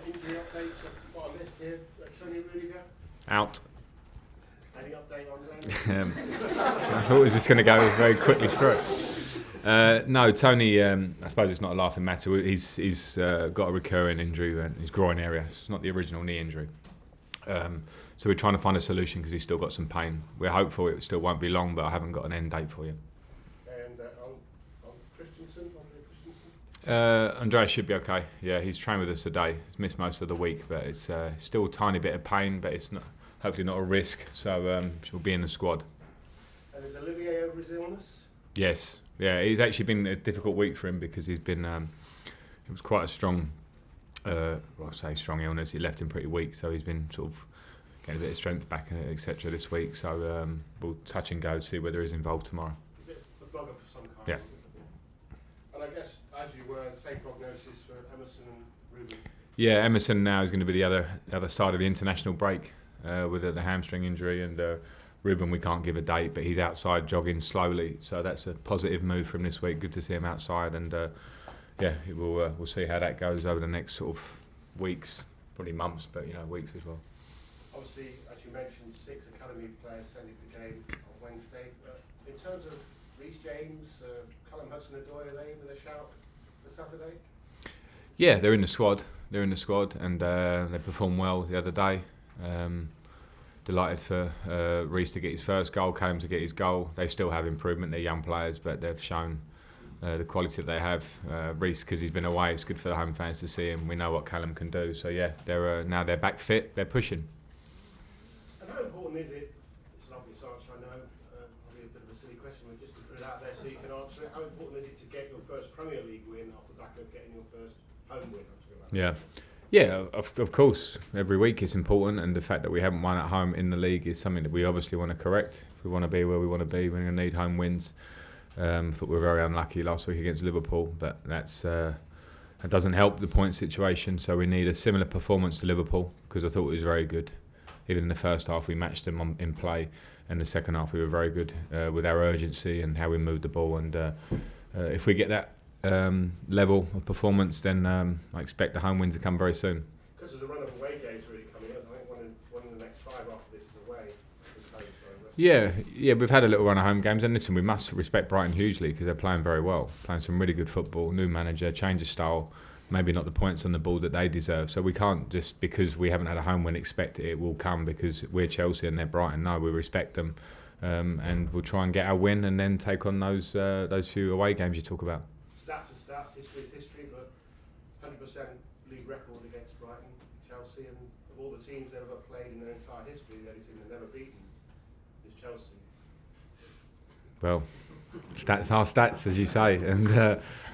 Injury updates. I've got a list here. Tony Rudiger. Out. Any update on that? I thought it was just going to go very quickly through it. No, Tony, I suppose it's not a laughing matter. He's got a recurring injury in his groin area. It's not the original knee injury. So we're trying to find a solution because he's still got some pain. We're hopeful it still won't be long, but I haven't got an end date for you. And on Christensen? Andreas should be okay. Yeah, he's trained with us today. He's missed most of the week, but it's still a tiny bit of pain, but it's not, hopefully not a risk. So she'll be in the squad. And is Olivier over his illness? Yes. Yeah, he's actually been a difficult week for him because he's been. It was quite a strong. Strong illness. It left him pretty weak, so he's been sort of getting a bit of strength back, etc. this week. So we'll touch and go to see whether he's involved tomorrow. A bit of a bugger for some kind. Yeah. And I guess, as you were, same prognosis for Emerson and Ruben. Yeah, Emerson now is going to be the other side of the international break with the hamstring injury, and Ruben we can't give a date, but he's outside jogging slowly, so that's a positive move from this week. Good to see him outside, and we'll see how that goes over the next sort of weeks, probably months, but weeks as well. Obviously, as you mentioned, 6 academy players sending the game on Wednesday. In terms of Reece James, hudson-odoi, are they with a shout for Saturday? Yeah, they're in the squad. And they performed well the other day. Delighted for Reece to get his first goal, Callum to get his goal. They still have improvement. They're young players, but they've shown the quality that they have. Reece, because he's been away, it's good for the home fans to see him. We know what Callum can do. So yeah, now they're back fit. They're pushing. And how important is it? It's an obvious answer, I know. Probably a bit of a silly question, but just to put it out there so you can answer it. How important is it to get your first Premier League win off the back of getting your first home win? Yeah, of course. Every week is important, and the fact that we haven't won at home in the league is something that we obviously want to correct. If we want to be where we want to be, we're going to need home wins. I thought we were very unlucky last week against Liverpool, but that doesn't help the point situation. So we need a similar performance to Liverpool, because I thought it was very good. Even in the first half, we matched them in play, and the second half we were very good with our urgency and how we moved the ball. And if we get that level of performance, then I expect the home wins to come very soon. Because there's a run of away games really coming up. I think one in the next 5 after this is away. Yeah, we've had a little run of home games, and listen, we must respect Brighton hugely because they're playing very well, playing some really good football. New manager, change of style, maybe not the points on the ball that they deserve. So we can't just, because we haven't had a home win, expect it will come because we're Chelsea and they're Brighton. No, we respect them, and we'll try and get our win and then take on those few away games you talk about. Stats are stats, history is history, but 100% league record against Brighton, Chelsea, and of all the teams they've ever played in their entire history, the only team they've never beaten is Chelsea. Well, stats are stats, as you say, and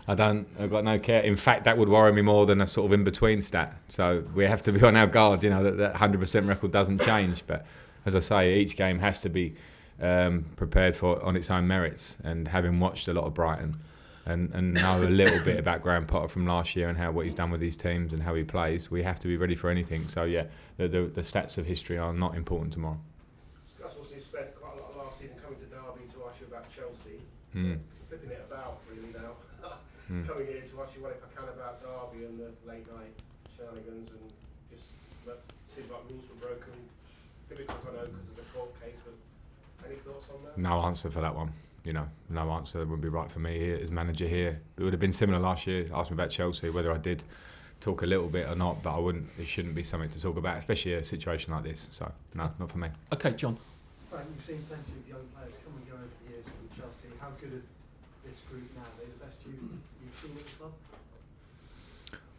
I've got no care. In fact, that would worry me more than a sort of in-between stat. So we have to be on our guard, that 100% record doesn't change. But as I say, each game has to be prepared for on its own merits. And having watched a lot of Brighton and know a little bit about Graham Potter from last year and what he's done with these teams and how he plays, we have to be ready for anything. So yeah, the stats of history are not important tomorrow. Gus also spent quite a lot of last season coming to Derby to ask you about Chelsea. Flipping it about really now. Coming here to ask you what if I can about Derby and the late night shenanigans, and just seems like rules were broken. Difficult, I know, because of the court case, but any thoughts on that? No answer for that one. No answer wouldn't be right for me here as manager here. It would have been similar last year. Asked me about Chelsea, whether I did talk a little bit or not, but I wouldn't. It shouldn't be something to talk about, especially a situation like this. So no, not for me. Okay, John. Right, you've seen plenty of young players come and go over the years from Chelsea. How good are this group now? Are they the best you've seen at the club?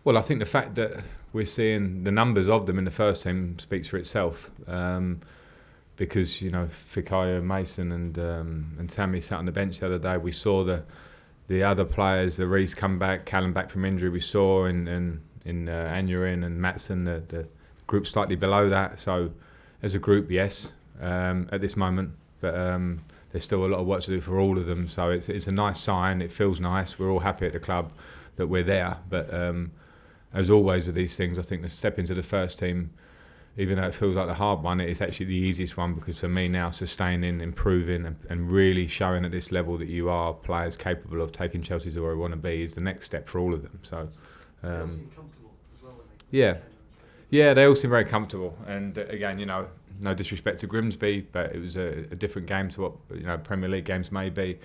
Well, I think the fact that we're seeing the numbers of them in the first team speaks for itself. Because Fikayo, Mason and Tammy sat on the bench the other day. We saw the other players, the Reece come back, Callum back from injury. We saw in Aneurin and Maatsen the group slightly below that. So as a group, yes, at this moment, but there's still a lot of work to do for all of them. So it's a nice sign. It feels nice. We're all happy at the club that we're there. But as always with these things, I think the step into the first team, even though it feels like the hard one, it's actually the easiest one, because for me now, sustaining, improving and really showing at this level that you are players capable of taking Chelsea to where we want to be is the next step for all of them. So, they all seem comfortable as well, Yeah. Yeah, they all seem very comfortable. And again, you know, no disrespect to Grimsby, but it was a different game to what, you know, Premier League games may be.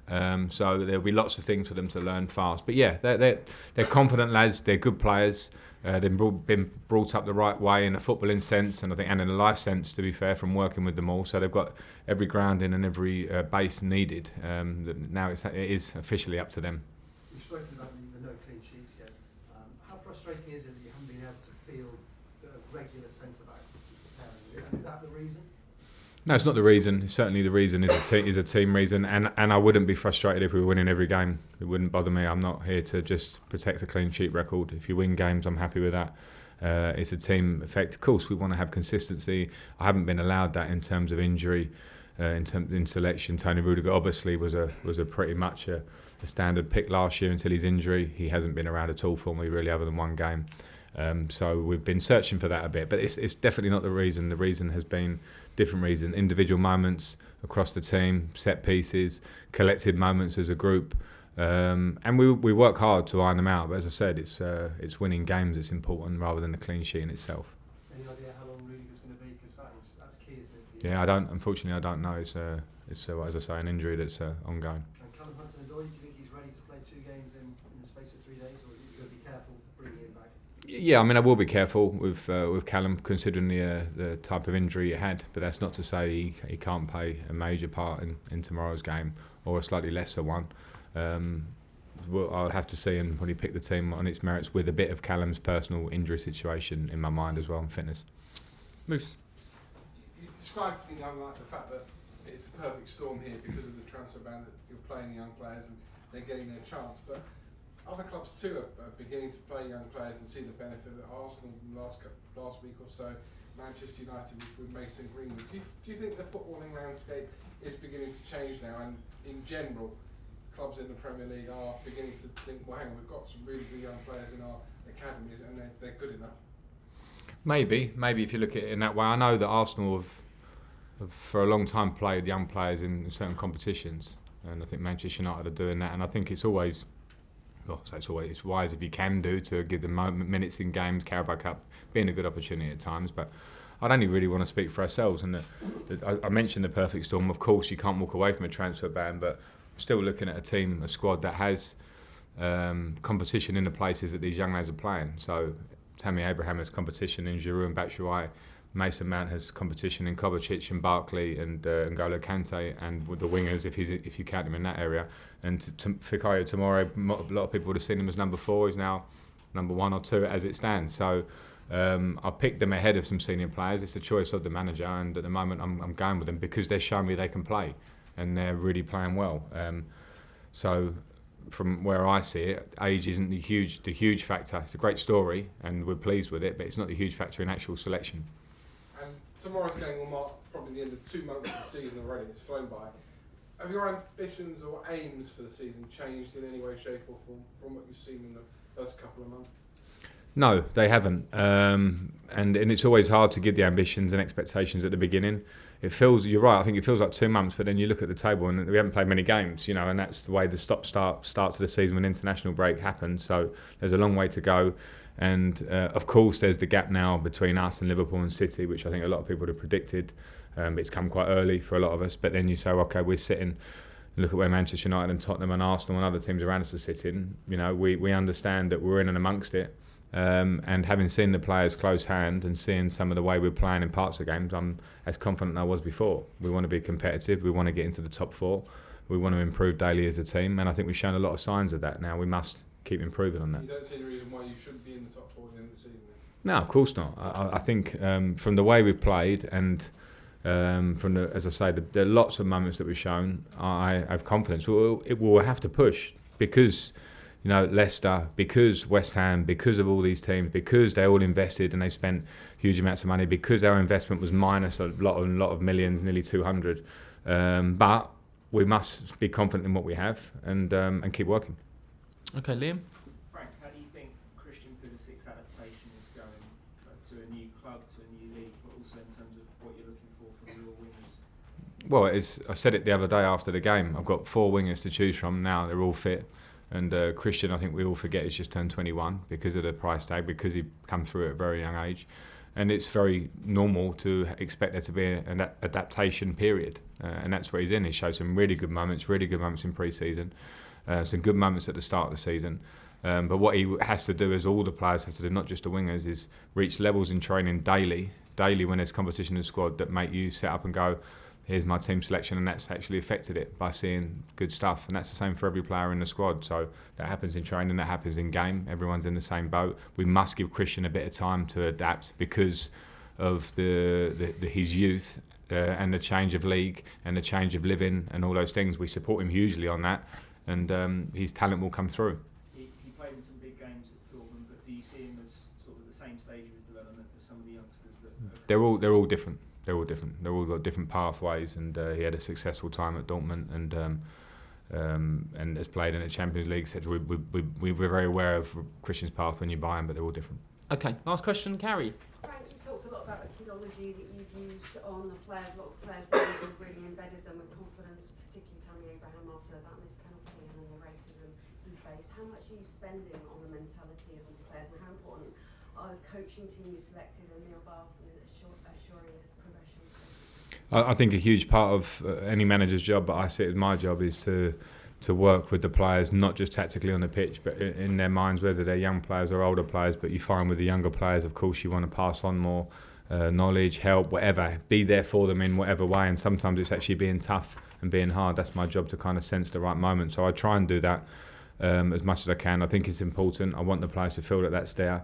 So there'll be lots of things for them to learn fast. But yeah, they're confident lads. They're good players. They've been brought up the right way in a footballing sense, and I think, and in a life sense, to be fair, from working with them all. So they've got every grounding and every base needed. Now it is officially up to them. You've spoken about the no clean sheets yet. How frustrating is it that you haven't been able to field a regular centre back pairing? And is that the reason? No, it's not the reason. Certainly the reason is a team reason, and I wouldn't be frustrated if we were winning every game. It wouldn't bother me. I'm not here to just protect a clean sheet record. If you win games, I'm happy with that. It's a team effect. Of course, we want to have consistency. I haven't been allowed that in terms of injury, in selection. Tony Rudiger obviously was a pretty much a standard pick last year until his injury. He hasn't been around at all for me really, other than one game. So we've been searching for that a bit, but it's definitely not the reason. The reason has been different reason, individual moments across the team, set pieces, collective moments as a group, and we work hard to iron them out. But as I said, it's winning games that's important rather than the clean sheet in itself. Any idea how long Rudiger's going to be? Because that's key, isn't it? Yeah, unfortunately, I don't know. It's as I say, an injury that's ongoing. And hudson-odoi, do you think he's ready to play 2 games in the space of 3 days, or are you going to be careful bringing him back? Yeah, I mean, I will be careful with Callum, considering the type of injury he had. But that's not to say he can't play a major part in tomorrow's game, or a slightly lesser one. I'll have to see and probably pick the team on its merits, with a bit of Callum's personal injury situation in my mind as well, and fitness. Moose. You described to me like the fact that it's a perfect storm here because of the transfer ban, that you're playing young players and they're getting their chance. But other clubs too are beginning to play young players and see the benefit of it. Arsenal last week or so, Manchester United with Mason Greenwood. Do you think the footballing landscape is beginning to change now, and in general clubs in the Premier League are beginning to think, well, hang on, we've got some really good young players in our academies and they're good enough? Maybe if you look at it in that way. I know that Arsenal have for a long time played young players in certain competitions, and I think Manchester United are doing that, and I think it's always, it's wise if you can do to give them minutes in games. Carabao Cup being a good opportunity at times, but I'd only really want to speak for ourselves. And I mentioned the perfect storm. Of course, you can't walk away from a transfer ban, but still looking at a squad that has competition in the places that these young lads are playing. So Tammy Abraham has competition in Giroud and Batshuayi. Mason Mount has competition in Kovacic and Barkley and N'Golo Kante, and with the wingers, if you count him in that area. And Fikayo tomorrow, a lot of people would have seen him as number 4. He's now number 1 or 2 as it stands. So I've picked them ahead of some senior players. It's the choice of the manager, and at the moment I'm going with them because they're showing me they can play, and they're really playing well. So from where I see it, age isn't the huge factor. It's a great story, and we're pleased with it, but it's not the huge factor in actual selection. And tomorrow's game will mark probably the end of 2 months of the season already. It's flown by. Have your ambitions or aims for the season changed in any way, shape or form from what you've seen in the first couple of months? No, they haven't. And it's always hard to give the ambitions and expectations at the beginning. You're right, I think it feels like 2 months, but then you look at the table and we haven't played many games, and that's the way the start to the season when international break happened. So there's a long way to go. And of course, there's the gap now between us and Liverpool and City, which I think a lot of people have predicted. It's come quite early for a lot of us, but then you say, okay, we're sitting. Look at where Manchester United and Tottenham and Arsenal and other teams around us are sitting. We understand that we're in and amongst it. And having seen the players close hand and seeing some of the way we're playing in parts of games, I'm as confident as I was before. We want to be competitive. We want to get into the top 4. We want to improve daily as a team, and I think we've shown a lot of signs of that now. We must keep improving on that. You don't see any reason why you shouldn't be in the top 4 at the end of the season? No, of course not. I think from the way we've played and from the, as I say, there are lots of moments that we've shown, I have confidence. We'll have to push because, Leicester, because West Ham, because of all these teams, because they all invested and they spent huge amounts of money, because our investment was minus a lot of millions, nearly 200. But we must be confident in what we have and keep working. Okay, Liam. Frank, how do you think Christian Pulisic's adaptation is going to a new club, to a new league, but also in terms of what you're looking for the real wingers? Well, I said it the other day after the game. I've got 4 wingers to choose from now. They're all fit. And Christian, I think we all forget, he's just turned 21 because of the price tag, because he come through at a very young age. And it's very normal to expect there to be an adaptation period. And that's where he's in. He showed some really good moments in pre-season, some good moments at the start of the season. But what he has to do, as all the players have to do, not just the wingers, is reach levels in training daily when there's competition in the squad that make you set up and go, here's my team selection, and that's actually affected it by seeing good stuff. And that's the same for every player in the squad. So that happens in training, that happens in game. Everyone's in the same boat. We must give Christian a bit of time to adapt because of his youth and the change of league and the change of living and all those things. We support him hugely on that, and his talent will come through. He played in some big games at Dortmund, but do you see him as sort of the same stage of his development as some of the youngsters that? They're all different. They're all different. They've all got different pathways, and he had a successful time at Dortmund, and has played in the Champions League. etc. We're very aware of Christian's path when you buy him, but they're all different. Okay, last question, Carrie. Frank, you talked a lot about the kidology that you've used on the players. A lot of players that you've really embedded them with confidence, particularly Tammy Abraham after that missed penalty and then the racism he faced. How much are you spending on the mentality of these players, and how important are the coaching team you selected and Neil Bath and assuring this progression? I think a huge part of any manager's job, but I see it as my job, is to work with the players, not just tactically on the pitch, but in their minds, whether they're young players or older players. But you find with the younger players, of course, you want to pass on more knowledge, help, whatever, be there for them in whatever way. And sometimes it's actually being tough and being hard. That's my job, to kind of sense the right moment. So I try and do that as much as I can. I think it's important. I want the players to feel that that's there.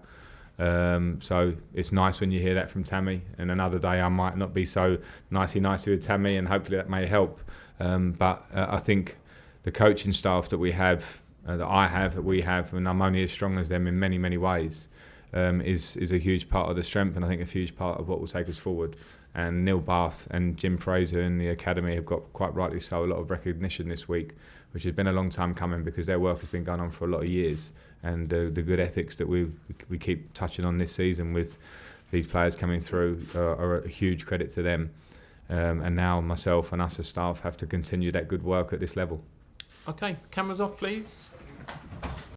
So it's nice when you hear that from Tammy, and another day I might not be so nicey with Tammy, and hopefully that may help. But I think the coaching staff that we have, that we have, and I'm only as strong as them in many, many ways, is a huge part of the strength, and I think a huge part of what will take us forward. And Neil Bath and Jim Fraser in the academy have got, quite rightly so, a lot of recognition this week, which has been a long time coming, because their work has been going on for a lot of years. And the good ethics that we keep touching on this season with these players coming through are a huge credit to them. And now myself and us as staff have to continue that good work at this level. Okay, cameras off, please.